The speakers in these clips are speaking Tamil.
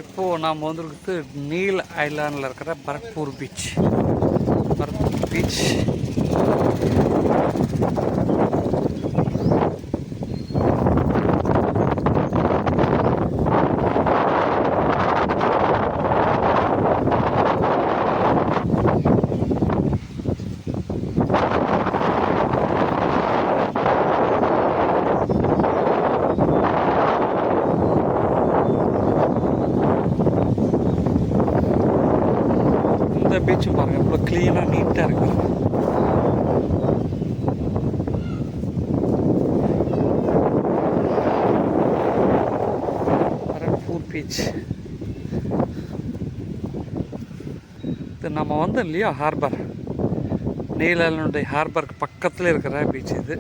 இப்போது நாம் வந்துருக்குது நீல் ஐலாண்டில் இருக்கிற பரத்பூர் பீச். பரத்பூர் பீச் பீச்சும் பாருங்கள் எவ்வளோ க்ளீனாக நீட்டாக இருக்கு. பரத்பூர் பீச் இது நம்ம வந்து இல்லையா ஹார்பர், நீலனுடைய ஹார்பருக்கு பக்கத்தில் இருக்கிற பீச் இது.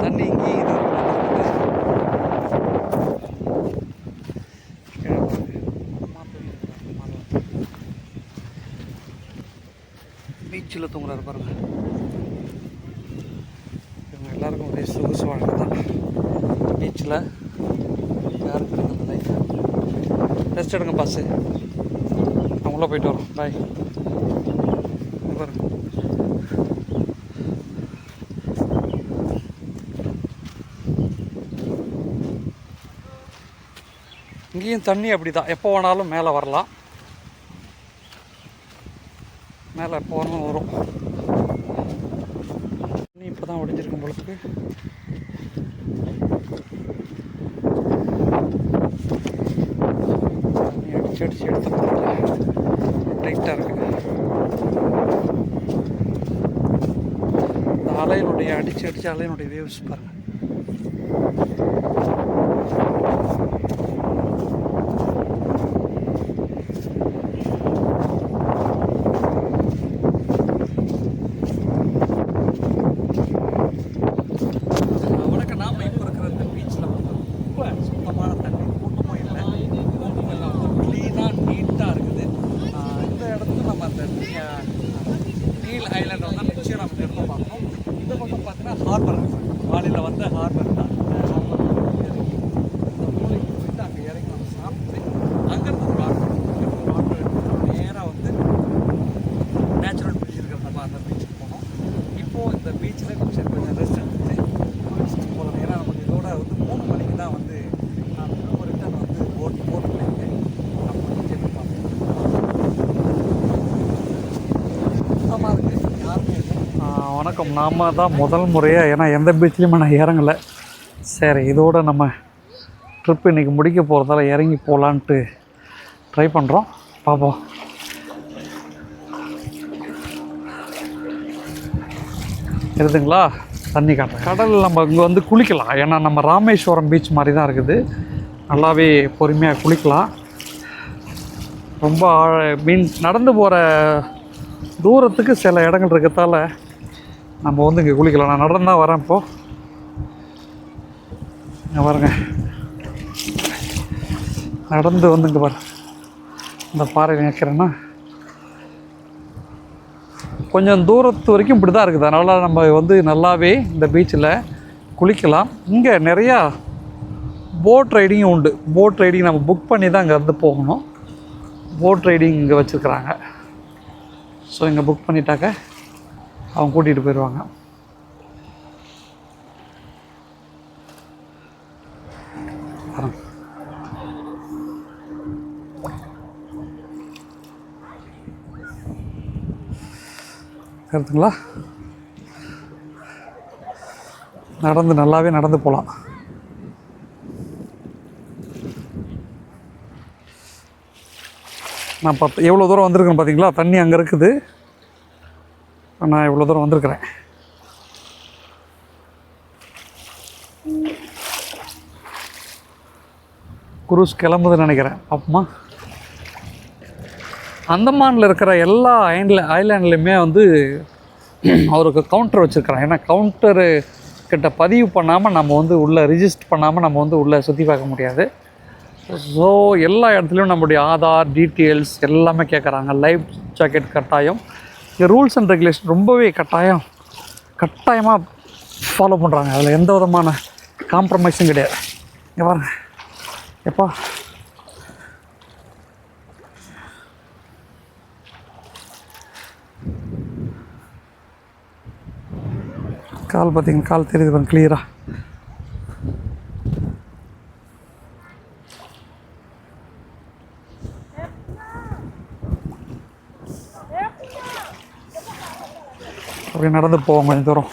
தண்ணி இங்கே இது பீச்சில் தூங்குறாரு பாருங்க. இவங்க எல்லாருக்கும் ஒரே சொகுசு வாழ்க்கை தான் பீச்சில். யாருக்கு அந்த லைஃப் ரெஸ்ட் எடுங்க பாஸு, அவங்கள போயிட்டு வரோம். பாய். பாருங்க இங்கேயும் தண்ணி அப்படி தான், எப்போ வேணாலும் மேலே வரலாம். மேலே எப்போ வேணாலும் வரும். தண்ணி இப்போ தான் ஒடிஞ்சிருக்கும் பொழுதுக்கு. தண்ணி அடிச்சு அடிச்சு எடுத்துருந்தாங்க, டைட்டாக இருக்குது. இந்த அலையினுடைய அடிச்சு அடிச்சு அலையினுடைய வேவ்ஸ் பாருங்கள். நீல் ஐலாண்ட் வந்து நிச்சயம் நம்ம நிறுத்த பார்க்கணும். இந்த பக்கம் பார்த்தீங்கன்னா ஹார்பர், மாலையில் வந்து ஹார்பர் தான். ஹார்பர் இறங்கி இந்த மூளைக்கு போயிட்டு அங்கே இறங்கி நம்ம சாப்பிட்டு அங்கேருந்து ஒரு ஆட்டோ எடுத்து நேராக வந்து நேச்சுரல் பீச் இருக்கிற நம்ம அந்த பீச்சுக்கு போனோம். இப்போது இந்த பீச்சில் கொஞ்சம் ரெஸ்ட் எடுத்துட்டு குளிச்சுட்டு போகலாம். ஏன்னா நமக்கு இதோட வந்து 3 மணிக்கு தான் வந்து நான் திரும்ப ரிட்டர்ன் வந்து போட் பண்ணியிருக்கேன். நம்ம வந்து செக் பார்ப்போம். வணக்கம். நாம் தான் முதல் முறையாக, ஏன்னா எந்த பீச்லேயுமே நான் இறங்கலை. சரி, இதோடு நம்ம ட்ரிப் இன்றைக்கி முடிக்க போகிறதால இறங்கி போகலான்ட்டு ட்ரை பண்ணுறோம். பார்ப்போம். இருக்குதுங்களா தண்ணி காட்டுறேன். கடல் நம்ம இங்கே வந்து குளிக்கலாம். ஏன்னா நம்ம ராமேஸ்வரம் பீச் மாதிரி தான் இருக்குது. நல்லாவே பொறுமையாக குளிக்கலாம். ரொம்ப நடந்து போகிற தூரத்துக்கு சில இடங்கள் இருக்கிறதால நம்ம வந்து இங்கே குளிக்கலாம். நான் நடந்து தான் வரேன். இப்போது இங்கே பாருங்க, நடந்து வந்து இங்கே பாரு இந்த பாறையில் நிற்கிறேன்னா கொஞ்சம் தூரத்து வரைக்கும் இப்படி தான் இருக்குது. அதனால் நம்ம வந்து நல்லாவே இந்த பீச்சில் குளிக்கலாம். இங்கே நிறையா போட் ரைடிங்கும் உண்டு. போட் ரைடிங் நம்ம புக் பண்ணி தான் இங்கே வந்து போகணும். போட் ரைடிங் இங்கே வச்சுருக்குறாங்க. ஸோ இங்கே புக் பண்ணிட்டாக்க அவங்க கூட்டிகிட்டு போயிடுவாங்க. கருத்துங்களா, நல்லாவே நடந்து போகலாம். நான் எவ்வளோ தூரம் வந்திருக்கேன் பார்த்தீங்களா? தண்ணி அங்கே இருக்குது, நான் இவ்வளோ தூரம் வந்திருக்கிறேன். குரூஸ் கிளம்புதுன்னு நினைக்கிறேன். அப்பமா அந்தமானில் இருக்கிற எல்லா ஐலாண்ட்லேயுமே வந்து அவருக்கு கவுண்டர் வச்சுருக்கிறான். ஏன்னா கவுண்டரு கிட்ட பதிவு பண்ணாமல் நம்ம வந்து உள்ளே ரிஜிஸ்டர் பண்ணாமல் நம்ம வந்து உள்ளே சுற்றி பார்க்க முடியாது. ஸோ எல்லா இடத்துலையும் நம்முடைய ஆதார் டீட்டெயில்ஸ் எல்லாமே கேட்குறாங்க. லைஃப் ஜாக்கெட் கட்டாயம். இங்கே ரூல்ஸ் அண்ட் ரெகுலேஷன் ரொம்பவே கட்டாயமாக ஃபாலோ பண்ணுறாங்க. அதில் எந்த விதமான காம்ப்ரமைஸும் கிடையாது. இங்கே பாருங்க எப்பா கால் பார்த்தீங்கன்னா கால் தெரியுது பாருங்க கிளியராக. அப்படியே நடந்து போவோம் கொஞ்சம் தூரம்.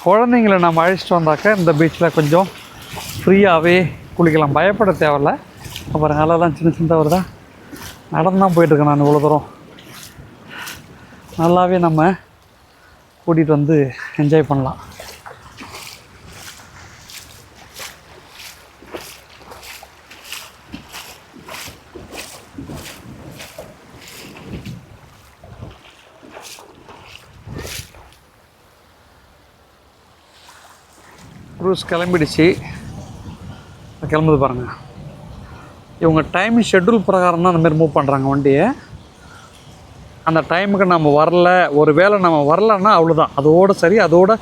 குழந்தைங்கள நம்ம அழைச்சிட்டு வந்தாக்க இந்த பீச்சில் கொஞ்சம் ஃப்ரீயாகவே குளிக்கலாம், பயப்பட தேவையில்ல. அப்புறம் அலைலாம் சின்ன சின்னதாக வருதா, நடந்து தான் போயிட்டுருக்கேன் நான் இவ்வளோ தூரம். நல்லாவே நம்ம கூட்டிகிட்டு வந்து என்ஜாய் பண்ணலாம். க்ரூஸ் கிளம்பிடுச்சு, கிளம்புது பாருங்கள். இவங்க டைம் ஷெட்யூல் பிரகாரம் தான் அந்தமாரி மூவ் பண்ணுறாங்க வண்டியை. அந்த டைமுக்கு நம்ம வரல, ஒரு வேளை நம்ம வரலன்னா அவ்வளோதான், அதோடு சரி. அதோட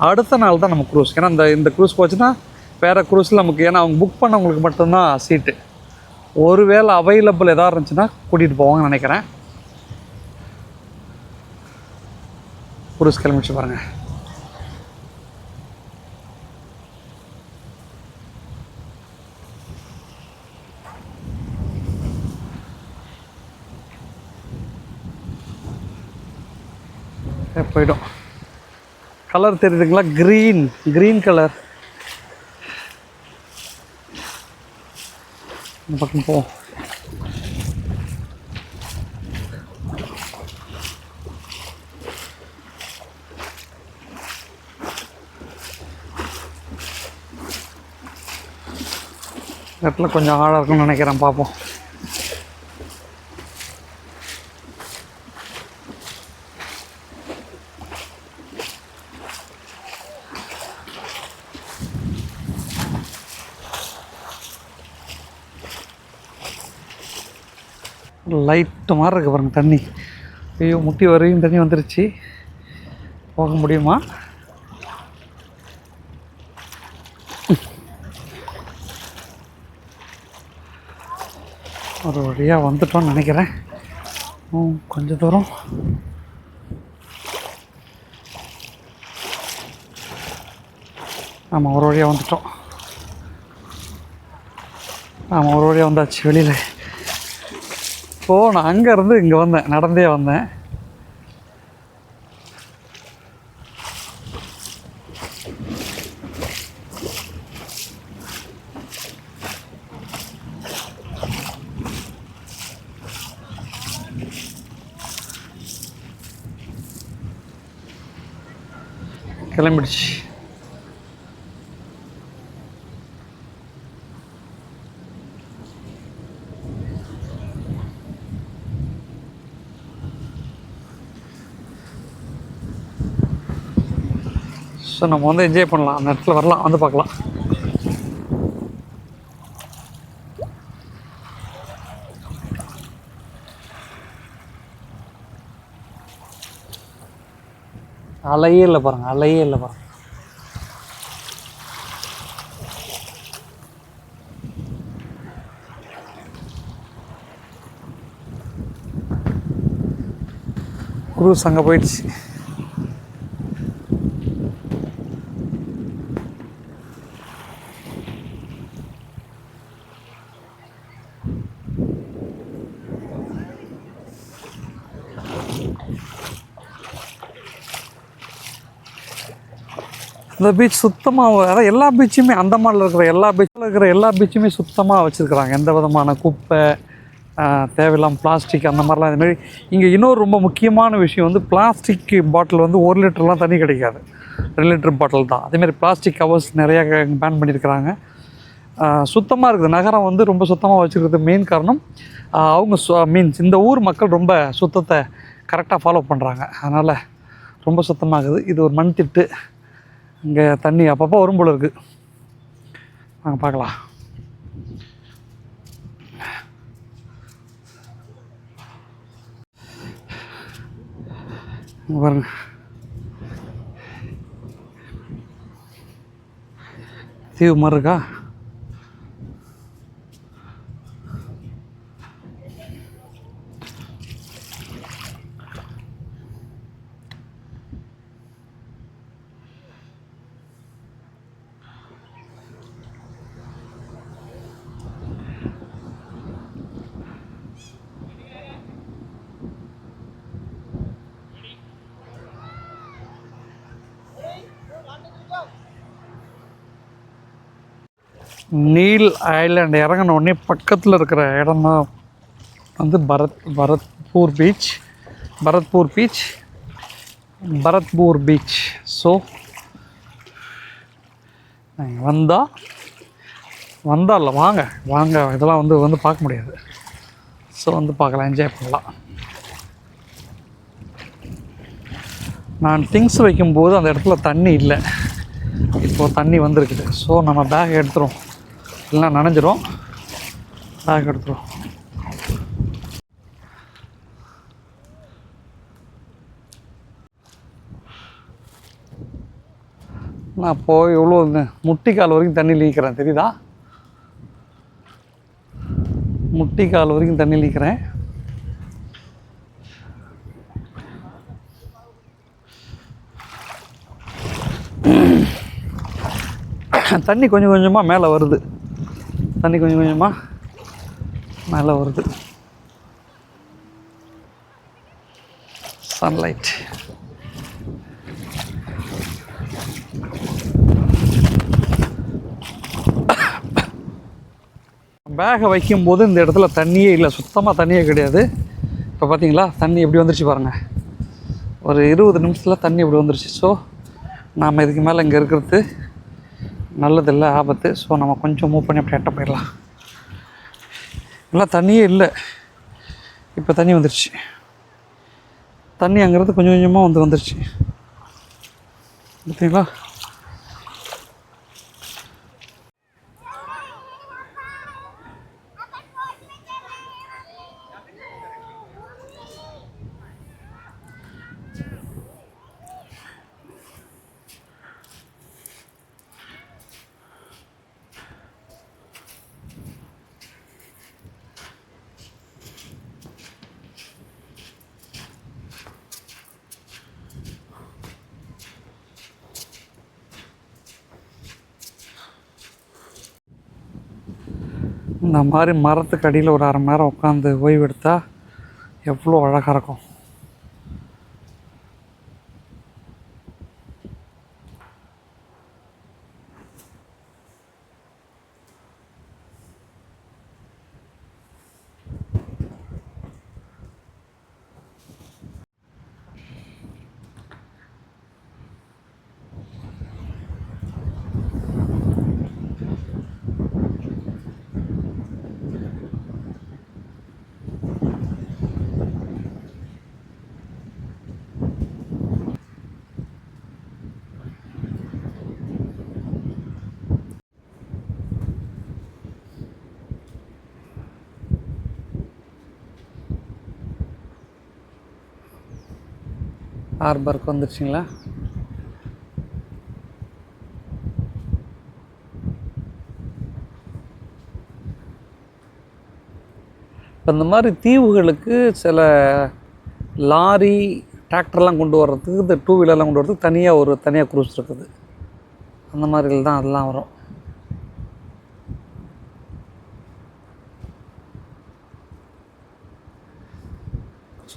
அடுத்த நாள் தான் நம்ம க்ரூஸ். ஏன்னா இந்த க்ரூஸ் போச்சுன்னா வேறு க்ரூஸில் நமக்கு, ஏன்னா அவங்க புக் பண்ணவங்களுக்கு மட்டும்தான் சீட்டு. ஒரு வேளை அவைலபிள் எதாவது இருந்துச்சுன்னா கூட்டிகிட்டு போவாங்கன்னு நினைக்கிறேன். க்ரூஸ் கிளம்பிச்சு பாருங்கள். போயிடும். கலர் தெரியுதுங்களா, க்ரீன் கலர். இந்த பக்கம் போவோம். இடத்துல கொஞ்சம் ஆழம் இருக்குன்னு நினைக்கிறேன், பார்ப்போம். லைட்டு மாதிரி இருக்குது பாருங்க தண்ணி. ஐயோ, முட்டி வரையும் தண்ணி வந்துருச்சு. போக முடியுமா? ஒரு வழியாக வந்துட்டோம்னு நினைக்கிறேன். கொஞ்சம் தூரம். ஆமாம், ஒரு வழியாக வந்துட்டோம். ஆமாம், ஒரு வழியாக வந்தாச்சு வெளியில். இப்போது நான் அங்கேருந்து இங்கே வந்தேன், நடந்தே வந்தேன். கிளம்பிடுச்சு. ஸோ நம்ம வந்து என்ஜாய் பண்ணலாம், அந்த இடத்துல வரலாம், வந்து பார்க்கலாம். அலையே இல்லை பாருங்கள், அலையே இல்லை பாருங்கள். க்ரூஸ் அங்கே போயிடுச்சு. இந்த பீச் சுத்தமாக, அதாவது எல்லா பீச்சுமே, அந்தமானில் இருக்கிற எல்லா பீச்சுமே சுத்தமாக வச்சுருக்குறாங்க. எந்த விதமான குப்பை, தேவையில்லாமல் பிளாஸ்டிக் அந்த மாதிரிலாம். இதுமாரி இங்கே இன்னொரு ரொம்ப முக்கியமான விஷயம் வந்து, பிளாஸ்டிக் பாட்டில் வந்து 1 லிட்டர்லாம் தண்ணி கிடைக்காது, 2 லிட்டர் பாட்டில் தான். அதேமாதிரி பிளாஸ்டிக் கவர்ஸ் நிறையா பேன் பண்ணியிருக்கிறாங்க. சுத்தமாக இருக்குது. நகரம் வந்து ரொம்ப சுத்தமாக வச்சுக்கிறது மெயின் காரணம் அவங்க மீன்ஸ் இந்த ஊர் மக்கள் ரொம்ப சுத்தத்தை கரெக்டாக ஃபாலோ பண்ணுறாங்க. அதனால் ரொம்ப சுத்தமாகுது. இது ஒரு மண் திட்டு. இங்கே தண்ணி அப்பப்போ வரும் போல இருக்குது. நாங்கள் பார்க்கலாம். இங்கே பாருங்க, தீவு மாதிரி இருக்கா. நீல் ஐலாண்ட் இறங்கின உடனே பக்கத்தில் இருக்கிற இடம் தான் வந்து பரத்பூர் பீச். ஸோ வந்தால் வாங்க இதெல்லாம் வந்து பார்க்க முடியாது. ஸோ வந்து பார்க்கலாம், என்ஜாய் பண்ணலாம். நான் திங்ஸ் வைக்கும்போது அந்த இடத்துல தண்ணி இல்லை, இப்போது தண்ணி வந்திருக்குது. ஸோ நம்ம பேக் எடுத்துரும், இல்லைனா நனைஞ்சிரும். பேக் எடுத்துரும். நான் இப்போது எவ்வளோ முட்டிக்கால் வரைக்கும் தண்ணி லீக்கிறேன், தெரியுதா? முட்டிக்கால் வரைக்கும் தண்ணி லீக்கிறேன். தண்ணி கொஞ்சம் கொஞ்சமாக மேலே வருது. சன்லைட். பேகை வைக்கும்போது இந்த இடத்துல தண்ணியே இல்லை, சுத்தமாக தண்ணியே கிடையாது. இப்போ பார்த்தீங்களா தண்ணி எப்படி வந்துருச்சு பாருங்கள். ஒரு 20 நிமிஷத்தில் தண்ணி எப்படி வந்துருச்சு. ஸோ நாம் இதுக்கு மேலே இங்கே இருக்கிறது நல்லதில்லை, ஆபத்து. ஸோ நம்ம கொஞ்சம் மூவ் பண்ணி அப்படி எட்ட போயிடலாம். எல்லாம் தண்ணியே இல்லை, இப்போ தண்ணி வந்துருச்சு. தண்ணி அங்கிறது கொஞ்சம் கொஞ்சமாக வந்துருச்சு, பார்த்தீங்களா? இந்த மாதிரி மரத்துக்கு அடியில் ஒரு 1/2 மணி நேரம் உட்காந்து ஓய்வு எடுத்தால் எவ்வளோ அழகாக இருக்கும். ஹார்பருக்கு வந்துருச்சிங்களா? இப்போ இந்த மாதிரி தீவுகளுக்கு சில லாரி டிராக்டர்லாம் கொண்டு வர்றதுக்கு, இந்த 2 வீலர்லாம் கொண்டு வர்றதுக்கு தனியாக க்ரூஸ் இருக்குது. அந்த மாதிரி தான் அதெல்லாம் வரும்.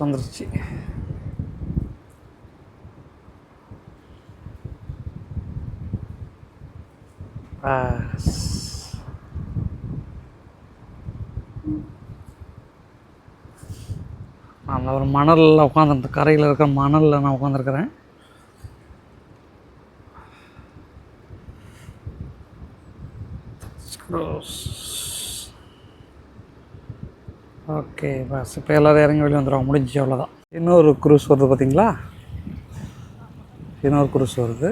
வந்துருச்சு. அந்த ஒரு மணலில் உட்காந்து, கரையில் இருக்கிற மணலில் நான் உட்காந்துருக்கிறேன். ஓகே பஸ், இப்போ எல்லோரும் இறங்கி வெளியே வந்துடுவாங்க, முடிஞ்சிச்சு, அவ்வளோதான். இன்னொரு க்ரூஸ் வருது பார்த்தீங்களா, இன்னொரு க்ரூஸ் வருது.